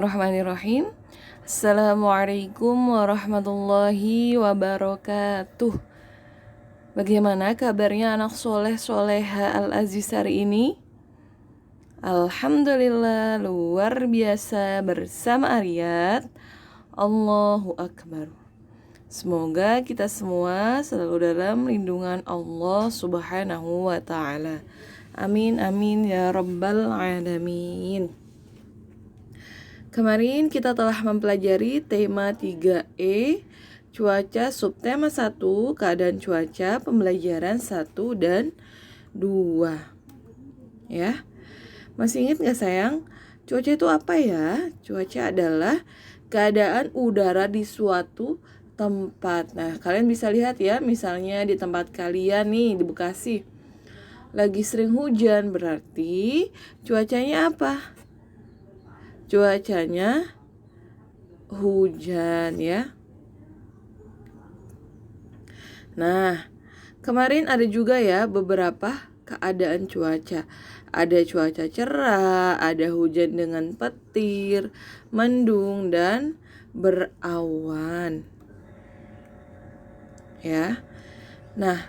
Bismillahirrahmanirrahim. Assalamualaikum warahmatullahi wabarakatuh. Bagaimana kabarnya anak soleh soleha Al-Aziz hari ini? Alhamdulillah luar biasa bersama Ariyat. Allahu Akbar. Semoga kita semua selalu dalam lindungan Allah Subhanahu wa ta'ala. Amin amin ya rabbal alamin. Kemarin kita telah mempelajari tema 3E, cuaca subtema 1, keadaan cuaca, pembelajaran 1 dan 2. Ya. Masih ingat gak sayang? Cuaca itu apa ya? Cuaca adalah keadaan udara di suatu tempat. Nah, kalian bisa lihat ya, misalnya di tempat kalian nih di Bekasi lagi sering hujan, berarti cuacanya apa? Cuacanya hujan ya. Nah, kemarin ada juga ya beberapa keadaan cuaca. Ada cuaca cerah, ada hujan dengan petir, mendung dan berawan. Ya. Nah,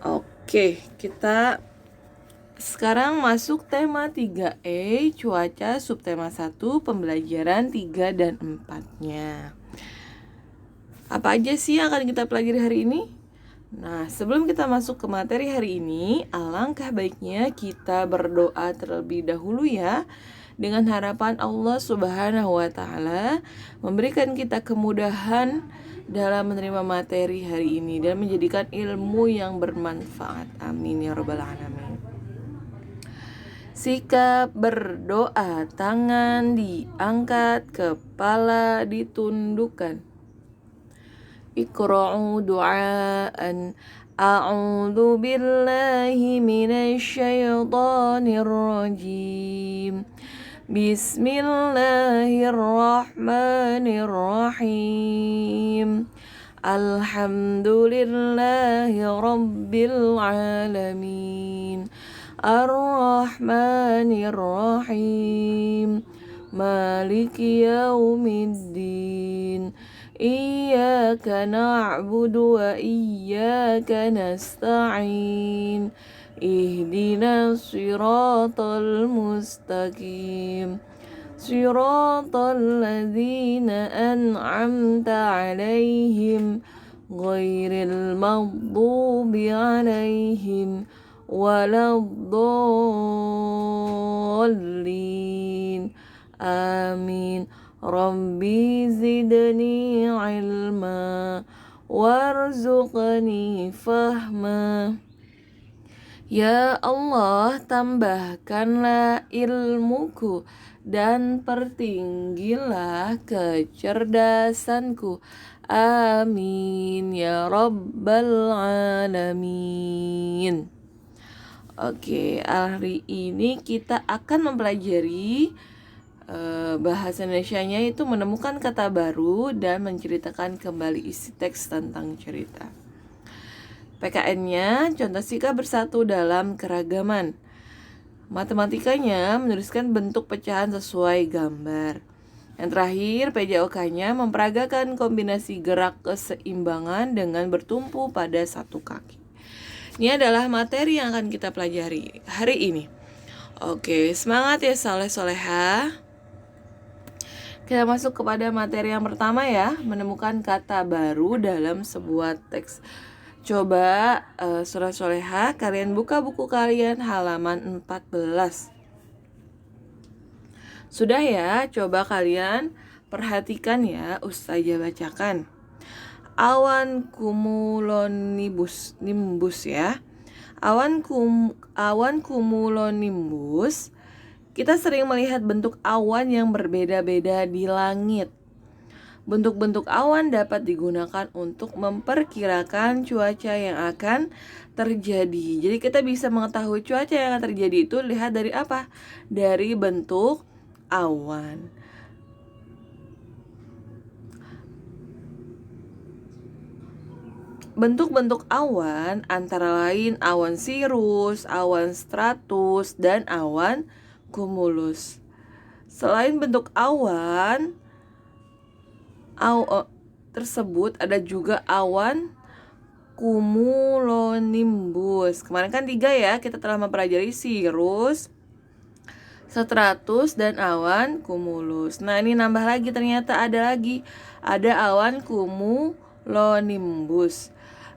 oke, kita sekarang masuk tema 3E, cuaca subtema 1, pembelajaran 3 dan 4-nya. Apa aja sih yang akan kita pelajari hari ini? Nah, sebelum kita masuk ke materi hari ini, alangkah baiknya kita berdoa terlebih dahulu ya, dengan harapan Allah Subhanahu wa ta'ala memberikan kita kemudahan dalam menerima materi hari ini dan menjadikan ilmu yang bermanfaat. Amin ya rabbal alamin. Sikap berdoa, tangan diangkat, kepala ditundukkan. Iqra'u du'aan. A'udzu billahi minasy syaithanir rajim. Bismillahirrahmanirrahim. Alhamdulillahi rabbil alamin. Ar-Rahmanir-Rahim. Maliki yaumiddin. Iyyaka na'budu wa iyyaka nasta'in. Ihdinas siratal mustaqim. Siratal ladzina an'amta 'alaihim ghairil maghdubi 'alaihim waladdallin. Amin. Rabbi zidni ilma warzuqni fahma. Ya Allah, tambahkanlah ilmuku dan pertinggilah kecerdasanku. Amin ya rabbal alamin. Oke, hari ini kita akan mempelajari bahasa Indonesianya itu menemukan kata baru dan menceritakan kembali isi teks tentang cerita. PKN-nya, contoh sikap bersatu dalam keragaman. Matematikanya, menuliskan bentuk pecahan sesuai gambar. Yang terakhir, PJOK-nya memperagakan kombinasi gerak keseimbangan dengan bertumpu pada satu kaki. Ini adalah materi yang akan kita pelajari hari ini. Oke, semangat ya soleh-soleha. Kita masuk kepada materi yang pertama ya, menemukan kata baru dalam sebuah teks. Coba soleh-soleha, kalian buka buku kalian halaman 14. Sudah ya, coba kalian perhatikan ya, Ustazah bacakan. Awan cumulonimbus ya. Awan cumulonimbus, kita sering melihat bentuk awan yang berbeda-beda di langit. Bentuk-bentuk awan dapat digunakan untuk memperkirakan cuaca yang akan terjadi. Jadi kita bisa mengetahui cuaca yang akan terjadi itu lihat dari apa? Dari bentuk awan. Bentuk-bentuk awan antara lain awan sirus, awan stratus, dan awan cumulus. Selain bentuk awan tersebut, ada juga awan cumulonimbus. Kemarin kan 3 ya, kita telah mempelajari cirrus, stratus, dan awan cumulus. Nah, ini nambah lagi, ternyata ada awan cumulonimbus.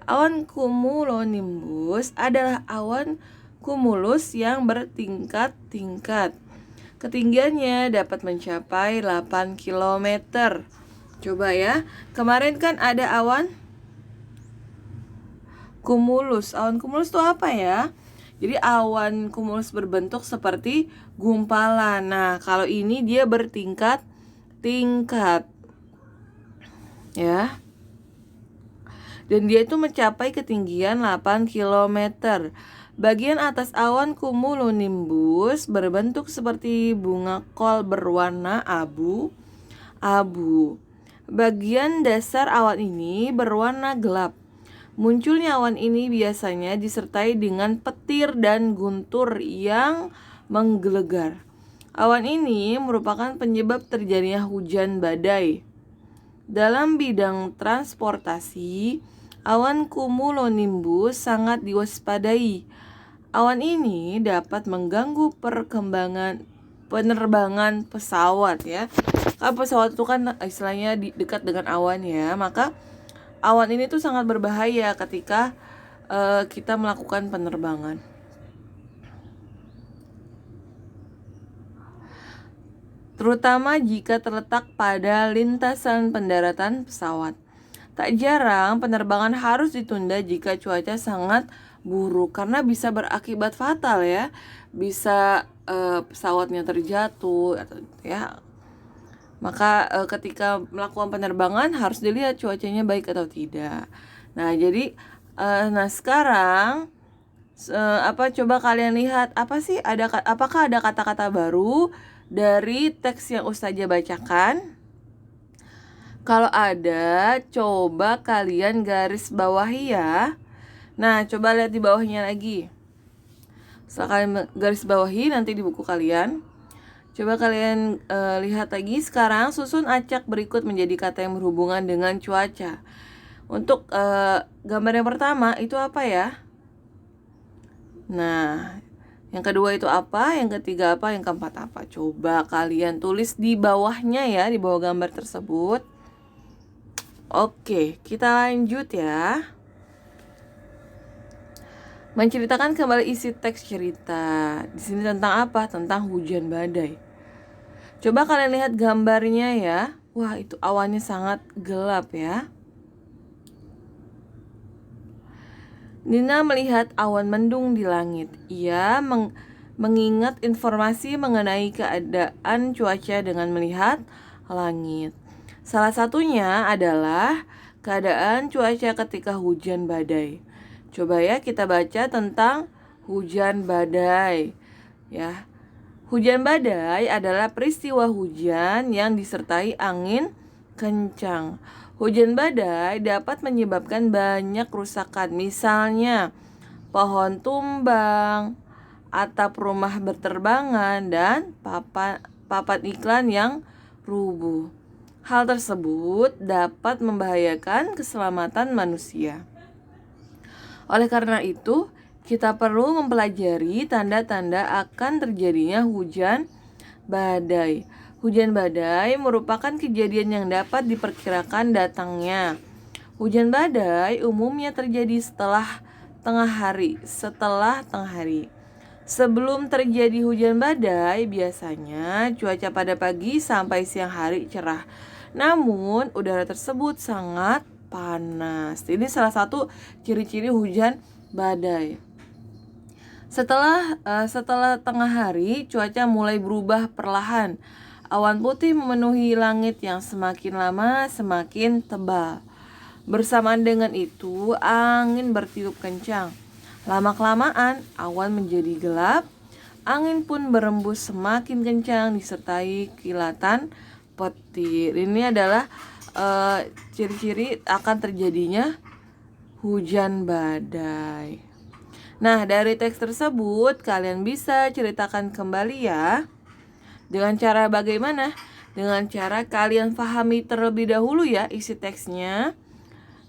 Awan cumulonimbus adalah awan cumulus yang bertingkat-tingkat. Ketinggiannya dapat mencapai 8 km. Coba ya, kemarin kan ada awan cumulus. Awan cumulus itu apa ya? Jadi awan cumulus berbentuk seperti gumpalan. Nah, kalau ini dia bertingkat-tingkat. Ya. Dan dia itu mencapai ketinggian 8 km. Bagian atas awan cumulonimbus berbentuk seperti bunga kol berwarna abu-abu. Bagian dasar awan ini berwarna gelap. Munculnya awan ini biasanya disertai dengan petir dan guntur yang menggelegar. Awan ini merupakan penyebab terjadinya hujan badai. Dalam bidang transportasi, awan cumulonimbus sangat diwaspadai. Awan ini dapat mengganggu penerbangan pesawat ya. Kalau pesawat itu kan istilahnya dekat dengan awan ya, maka awan ini tuh sangat berbahaya ketika kita melakukan penerbangan. Terutama jika terletak pada lintasan pendaratan pesawat. Tak jarang penerbangan harus ditunda jika cuaca sangat buruk karena bisa berakibat fatal ya. Bisa pesawatnya terjatuh atau ya. Maka ketika melakukan penerbangan harus dilihat cuacanya baik atau tidak. Nah, jadi sekarang coba kalian lihat apakah ada kata-kata baru dari teks yang Ustazah bacakan? Kalau ada, coba kalian garis bawahi ya. Nah, coba lihat di bawahnya lagi. Setelah kalian garis bawahi nanti di buku kalian, coba kalian lihat lagi. Sekarang susun acak berikut menjadi kata yang berhubungan dengan cuaca. Untuk gambar yang pertama itu apa ya? Nah, yang kedua itu apa? Yang ketiga apa? Yang keempat apa? Coba kalian tulis di bawahnya ya, di bawah gambar tersebut. Oke, kita lanjut ya. Menceritakan kembali isi teks cerita. Di sini tentang apa? Tentang hujan badai. Coba kalian lihat gambarnya ya. Wah, itu awannya sangat gelap ya. Nina melihat awan mendung di langit. Ia mengingat informasi mengenai keadaan cuaca dengan melihat langit. Salah satunya adalah keadaan cuaca ketika hujan badai. Coba ya kita baca tentang hujan badai. Ya. Hujan badai adalah peristiwa hujan yang disertai angin kencang. Hujan badai dapat menyebabkan banyak kerusakan, misalnya pohon tumbang, atap rumah berterbangan, dan papan iklan yang rubuh. Hal tersebut dapat membahayakan keselamatan manusia. Oleh karena itu, kita perlu mempelajari tanda-tanda akan terjadinya hujan badai. Hujan badai merupakan kejadian yang dapat diperkirakan datangnya. Hujan badai umumnya terjadi setelah tengah hari. Sebelum terjadi hujan badai, biasanya cuaca pada pagi sampai siang hari cerah. Namun, udara tersebut sangat panas. Ini salah satu ciri-ciri hujan badai. Setelah tengah hari, cuaca mulai berubah perlahan. Awan putih memenuhi langit yang semakin lama semakin tebal. Bersamaan dengan itu, angin bertiup kencang. Lama-kelamaan, awan menjadi gelap. Angin pun berembus semakin kencang disertai kilatan petir. Ini adalah ciri-ciri akan terjadinya hujan badai. Nah, dari teks tersebut kalian bisa ceritakan kembali ya. Dengan cara bagaimana? Dengan cara kalian pahami terlebih dahulu ya isi teksnya.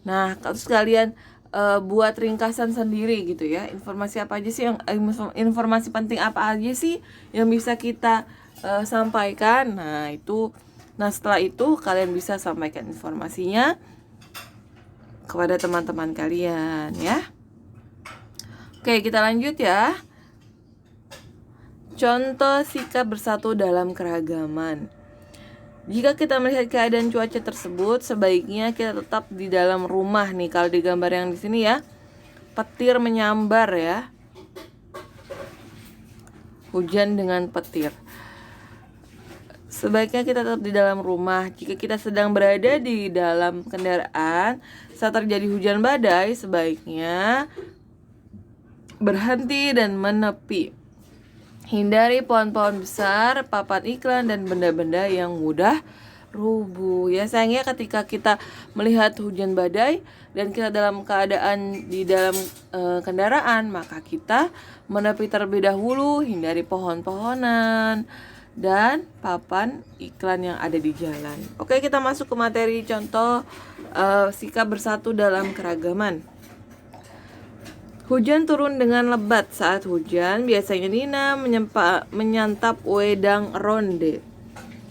Nah, terus kalian buat ringkasan sendiri gitu ya. Informasi apa aja sih yang informasi penting apa aja sih yang bisa kita sampaikan. Nah, setelah itu kalian bisa sampaikan informasinya kepada teman-teman kalian ya. Oke, kita lanjut ya. Contoh sikap bersatu dalam keragaman. Jika kita melihat keadaan cuaca tersebut, sebaiknya kita tetap di dalam rumah nih. Kalau di gambar yang di sini ya, petir menyambar ya. Hujan dengan petir. Sebaiknya kita tetap di dalam rumah. Jika kita sedang berada di dalam kendaraan saat terjadi hujan badai, sebaiknya berhenti dan menepi. Hindari pohon-pohon besar, papan iklan, dan benda-benda yang mudah rubuh. Ya sayangnya ketika kita melihat hujan badai dan kita dalam keadaan di dalam kendaraan, maka kita menepi terlebih dahulu, hindari pohon-pohonan dan papan iklan yang ada di jalan. Oke, kita masuk ke materi contoh sikap bersatu dalam keragaman. Hujan turun dengan lebat. Saat hujan, biasanya Nina menyantap wedang ronde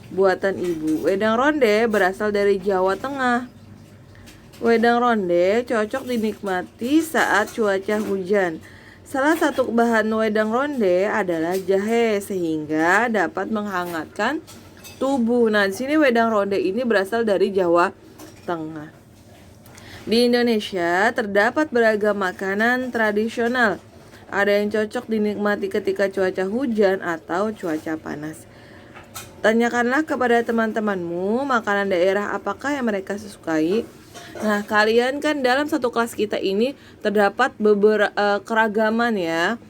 buatan ibu. Wedang ronde berasal dari Jawa Tengah. Wedang ronde cocok dinikmati saat cuaca hujan. Salah satu bahan wedang ronde adalah jahe sehingga dapat menghangatkan tubuh. Nah, di sini wedang ronde ini berasal dari Jawa Tengah. Di Indonesia terdapat beragam makanan tradisional. Ada yang cocok dinikmati ketika cuaca hujan atau cuaca panas. Tanyakanlah kepada teman-temanmu makanan daerah apakah yang mereka sukai. Nah, kalian kan dalam satu kelas kita ini terdapat beberapa keragaman ya.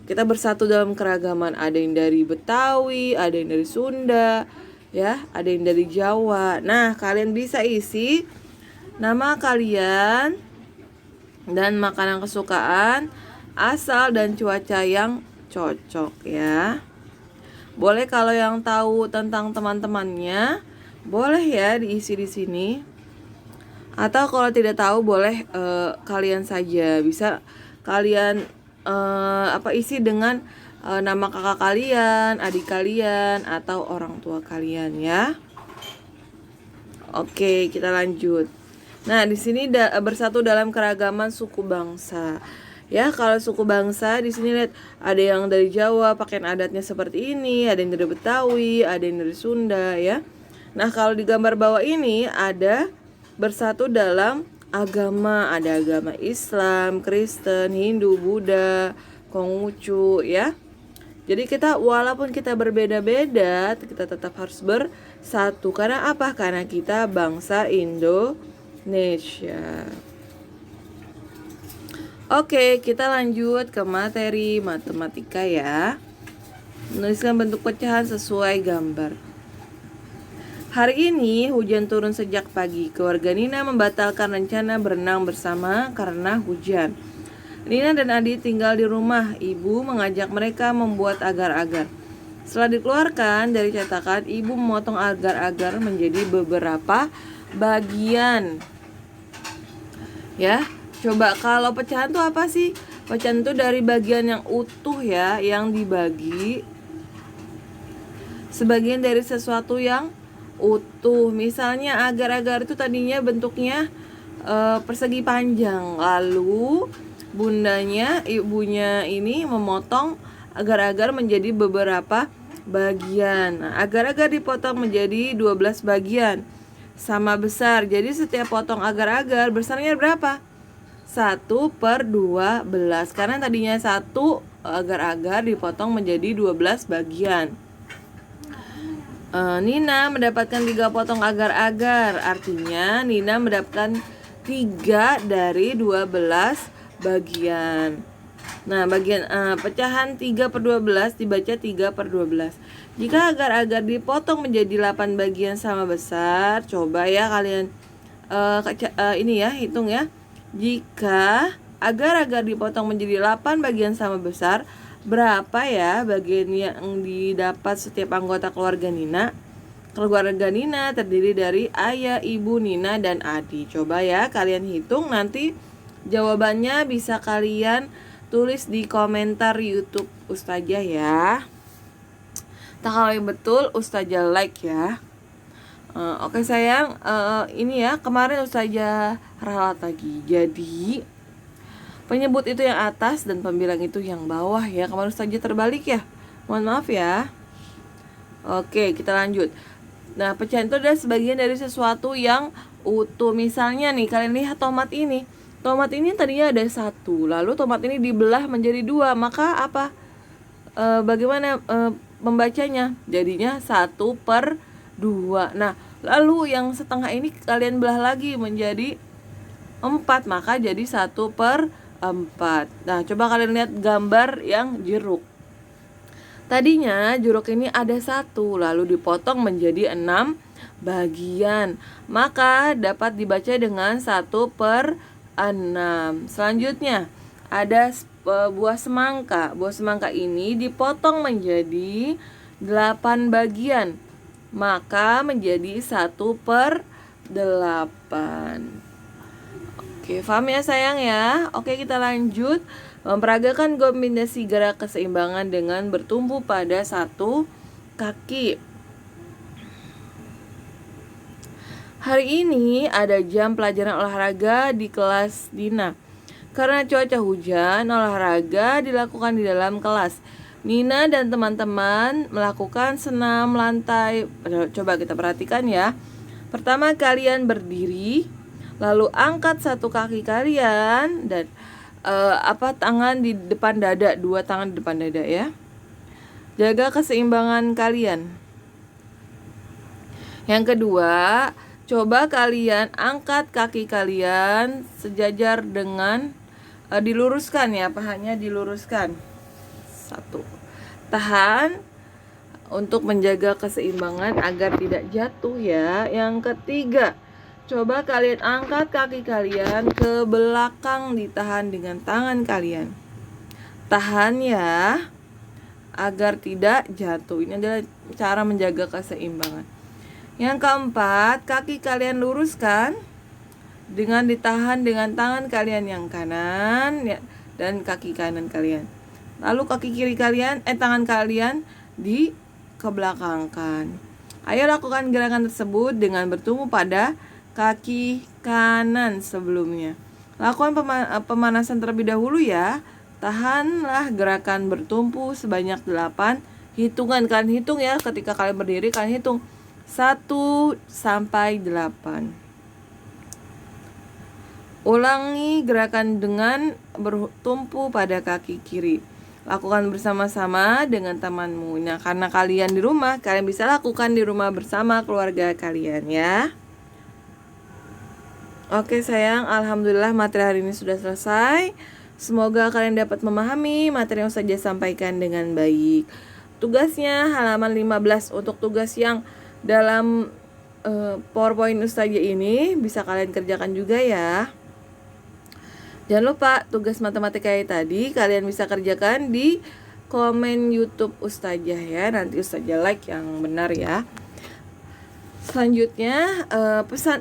Kita bersatu dalam keragaman. Ada yang dari Betawi, ada yang dari Sunda, ya, ada yang dari Jawa. Nah, kalian bisa isi nama kalian dan makanan kesukaan, asal dan cuaca yang cocok ya. Boleh kalau yang tahu tentang teman-temannya, boleh ya diisi di sini. Atau kalau tidak tahu boleh kalian saja bisa kalian isi dengan nama kakak kalian, adik kalian atau orang tua kalian ya. Oke, kita lanjut. Nah, di sini bersatu dalam keragaman suku bangsa. Ya, kalau suku bangsa di sini lihat ada yang dari Jawa, pakaian adatnya seperti ini, ada yang dari Betawi, ada yang dari Sunda ya. Nah, kalau di gambar bawah ini ada bersatu dalam agama, ada agama Islam, Kristen, Hindu, Buddha, Konghucu ya. Jadi kita walaupun kita berbeda-beda, kita tetap harus bersatu. Karena apa? Karena kita bangsa Indonesia. Oke, kita lanjut ke materi matematika ya. Menuliskan bentuk pecahan sesuai gambar. Hari ini hujan turun sejak pagi. Keluarga Nina membatalkan rencana berenang bersama karena hujan. Nina dan Adi tinggal di rumah. Ibu mengajak mereka membuat agar-agar. Setelah dikeluarkan dari cetakan, ibu memotong agar-agar menjadi beberapa bagian. Ya, coba kalau pecahan itu apa sih? Pecahan itu dari bagian yang utuh ya, yang dibagi sebagian dari sesuatu yang utuh. Misalnya agar-agar itu tadinya bentuknya persegi panjang, lalu ibunya ini memotong agar-agar menjadi beberapa bagian. Nah, agar-agar dipotong menjadi 12 bagian sama besar. Jadi setiap potong agar-agar besarnya berapa? 1/12. Karena tadinya 1 agar-agar dipotong menjadi 12 bagian. Nina mendapatkan 3 potong agar-agar. Artinya Nina mendapatkan 3 dari 12 bagian. Nah, bagian pecahan 3/12 dibaca 3/12. Jika agar-agar dipotong menjadi 8 bagian sama besar, coba ya kalian ini ya, hitung ya. Jika agar-agar dipotong menjadi 8 bagian sama besar, berapa ya bagian yang didapat setiap anggota keluarga Nina? Keluarga Nina terdiri dari ayah, ibu, Nina, dan Adi. Coba ya kalian hitung, nanti jawabannya bisa kalian tulis di komentar YouTube Ustazah ya. Kalau yang betul Ustazah like ya. Oke sayang, ini ya kemarin Ustazah ralat lagi. Jadi penyebut itu yang atas dan pembilang itu yang bawah ya. Kemarin Ustazah terbalik ya. Mohon maaf ya. Oke, kita lanjut. Nah, pecahan itu adalah sebagian dari sesuatu yang utuh. Misalnya nih, kalian lihat tomat ini. Tomat ini tadinya ada 1, lalu tomat ini dibelah menjadi 2. Maka apa? Bagaimana membacanya? Jadinya 1/2. Nah, lalu yang setengah ini kalian belah lagi menjadi 4. Maka jadi 1/4. Nah, coba kalian lihat gambar yang jeruk. Tadinya jeruk ini ada 1, lalu dipotong menjadi 6 bagian. Maka dapat dibaca dengan 1/6. Selanjutnya ada buah semangka. Buah semangka ini dipotong menjadi 8 bagian. Maka menjadi 1/8. Oke, paham ya sayang ya? Oke, kita lanjut. Memperagakan kombinasi gerak keseimbangan dengan bertumpu pada 1 kaki. Hari ini ada jam pelajaran olahraga di kelas Nina. Karena cuaca hujan, olahraga dilakukan di dalam kelas. Nina dan teman-teman melakukan senam lantai. Coba kita perhatikan ya. Pertama, kalian berdiri, lalu angkat 1 kaki kalian dan tangan di depan dada, 2 tangan di depan dada ya. Jaga keseimbangan kalian. Yang kedua, coba kalian angkat kaki kalian sejajar dengan diluruskan ya, pahanya diluruskan. 1. Tahan untuk menjaga keseimbangan agar tidak jatuh ya. Yang ketiga, coba kalian angkat kaki kalian ke belakang, ditahan dengan tangan kalian. Tahan ya, agar tidak jatuh. Ini adalah cara menjaga keseimbangan. Yang keempat, kaki kalian luruskan dengan ditahan dengan tangan kalian yang kanan ya, dan kaki kanan kalian. Lalu kaki kiri kalian, tangan kalian dikebelakangkan. Ayo lakukan gerakan tersebut dengan bertumpu pada kaki kanan sebelumnya. Lakukan pemanasan terlebih dahulu ya. Tahanlah gerakan bertumpu sebanyak 8 hitungan. Kalian hitung ya, ketika kalian berdiri kalian hitung 1 sampai 8. Ulangi gerakan dengan bertumpu pada kaki kiri. Lakukan bersama-sama dengan temanmu. Nah, karena kalian di rumah, kalian bisa lakukan di rumah bersama keluarga kalian ya. Oke sayang, alhamdulillah materi hari ini sudah selesai. Semoga kalian dapat memahami materi yang saya sampaikan dengan baik. Tugasnya halaman 15. Untuk tugas yang dalam PowerPoint Ustazah ini bisa kalian kerjakan juga ya. Jangan lupa tugas matematika tadi kalian bisa kerjakan di komen YouTube Ustazah ya. Nanti Ustazah like yang benar ya. Selanjutnya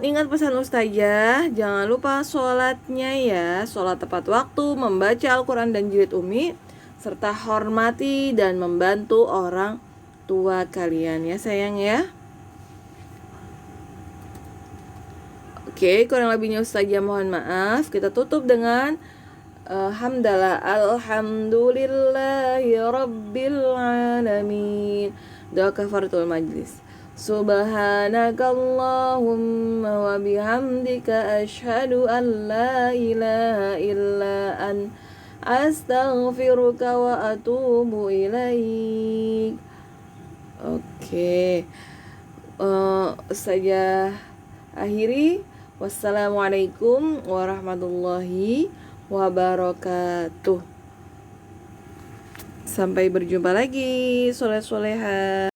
ingat pesan Ustazah, jangan lupa sholatnya ya. Sholat tepat waktu, membaca Al-Quran dan jilid umi, serta hormati dan membantu orang tua kalian ya sayang ya. Oke, kurang lebihnya Ustazah mohon maaf. Kita tutup dengan hamdalah, alhamdulillahi rabbil alamin. Doa kafaratul majlis. Subhanakallahumma wa bihamdika asyhadu an la ilaha illa an astaghfiruka wa atubu ilaik. Oke. Saya akhiri. Wassalamualaikum warahmatullahi wabarakatuh. Sampai berjumpa lagi, soleh-soleha.